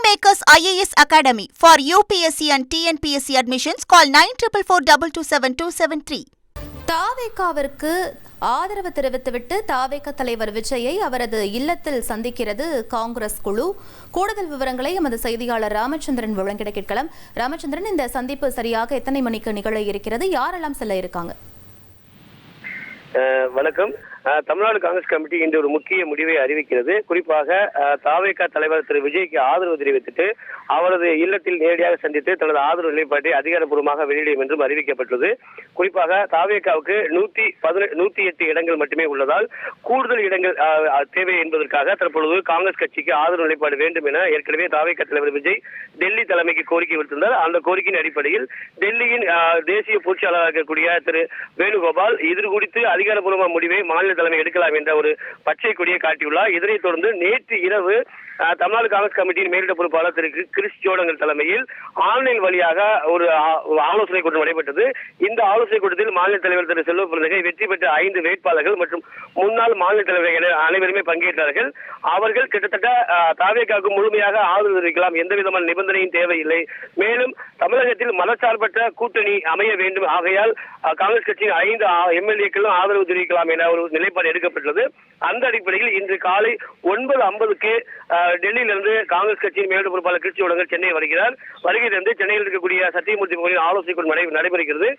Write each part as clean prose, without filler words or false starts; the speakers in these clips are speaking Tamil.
Kingmakers IAS Academy for UPSC and TNPSC admissions. Call 9442272273. தாவேகாவிற்கு ஆதரவு தெரிவித்துவிட்டு தாவேக தலைவர் விஜயை அவரது இல்லத்தில் சந்திக்கிறது காங்கிரஸ் குழு. கூடுதல் விவரங்களை எமது செய்தியாளர் ராமச்சந்திரன் வழங்கிட கேட்கலாம். ராமச்சந்திரன், இந்த சந்திப்பு சரியாக எத்தனை மணிக்கு நிகழ இருக்கிறது? யாரெல்லாம் செல்ல இருக்காங்க? வணக்கம். தமிழ்நாடு காங்கிரஸ் கமிட்டி இன்று ஒரு முக்கிய முடிவை அறிவிக்கிறது. குறிப்பாக தாவேகா தலைவர் திரு விஜய்க்கு ஆதரவு தெரிவித்துட்டு அவரது இல்லத்தில் நேரடியாக சந்தித்து தனது ஆதரவு நிலைப்பாட்டை அதிகாரப்பூர்வமாக வெளியிடும் என்றும் அறிவிக்கப்பட்டுள்ளது. குறிப்பாக தாவேகாவுக்கு 108 இடங்கள் மட்டுமே உள்ளதால் கூடுதல் இடங்கள் தேவை என்பதற்காக தற்பொழுது காங்கிரஸ் கட்சிக்கு ஆதரவு நிலைப்பாடு வேண்டும் என ஏற்கனவே தாவேகா தலைவர் விஜய் டெல்லி தலைமைக்கு கோரிக்கை விடுத்திருந்தார். அந்த கோரிக்கையின் அடிப்படையில் டெல்லியின் தேசிய பொதுச்செயலாளராக இருக்கக்கூடிய திரு வேணுகோபால் இது குறித்து அதிகாரப்பூர்வ முடிவை மாநில தலைமை எடுக்கலாம் என்ற ஒரு பச்சை கொடியை காட்டியுள்ளார். இதனைத் தொடர்ந்து நேற்று இரவு தமிழ்நாடு காங்கிரஸ் கமிட்டியின் மேலிட பொறுப்பாளர் திரு கிறிஸ் ஜோடங்கர் தலைமையில் ஆன்லைன் வழியாக ஒரு ஆலோசனை கூட்டம் நடைபெற்றது. இந்த ஆலோசனை கூட்டத்தில் மாநில தலைவர் திரு செல்வ பிறந்தகை, வெற்றி பெற்ற 5 வேட்பாளர்கள் மற்றும் முன்னாள் மாநில தலைவர்கள் என அனைவருமே பங்கேற்றார்கள். அவர்கள் கிட்டத்தட்ட தாவேகாவுக்கு முழுமையாக ஆதரவு தெரிவிக்கலாம், எந்த விதமான நிபந்தனையும் தேவையில்லை, மேலும் தமிழகத்தில் மதசார்பற்ற கூட்டணி அமைய வேண்டும், ஆகையால் காங்கிரஸ் கட்சியின் 5 எம்எல்ஏக்களும் ஆதரவு தெரிவிக்கலாம் என ஒரு நிலைப்பாடு எடுக்கப்பட்டது. அந்த அடிப்படையில் இன்று காலை 9:50க்கு டெல்லியிலிருந்து காங்கிரஸ் கட்சியின் மேலிட பொறுப்பாளர் கிறிஸ் ஜோடங்கர் சென்னை வருகிறார். வருகையிலிருந்து சென்னையில் இருக்கக்கூடிய சத்தியமூர்த்தி பகுதியில் ஆலோசனை கூட்டம் நடைபெறுகிறது.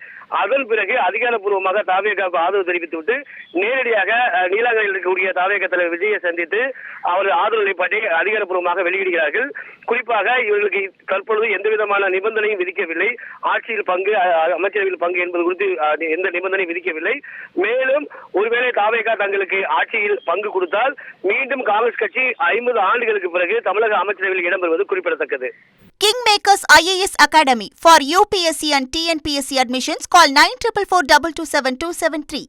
அதன் பிறகு அதிகாரப்பூர்வமாக தாவேகாவுக்கு ஆதரவு தெரிவித்துவிட்டு நேரடியாக நீலாங்கரையில் இருக்கக்கூடிய தாவேகா தலைவர் விஜயை சந்தித்து அவர் ஆதரவு நிலைப்பாட்டை அதிகாரப்பூர்வமாக வெளியிடுகிறார்கள். குறிப்பாக இவர்களுக்கு தற்பொழுது எந்த விதமான நிபந்தனையும் விதிக்கவில்லை. ஆட்சியில் பங்கு, அமைச்சரவையில் பங்கு என்பது குறித்து எந்த நிபந்தனையும் விதிக்கவில்லை. மேலும் ஒருவேளை தாவேகா தங்களுக்கு ஆட்சியில் பங்கு கொடுத்தால் மீண்டும் காங்கிரஸ் கட்சி 50 ஆண்டுகளுக்கு பிறகு தமிழக அமைச்சரவையில் இடம்பெறுவது குறிப்பிடத்தக்கது. Kingmakers IAS Academy for UPSC and TNPSC admissions. Call 9442272273.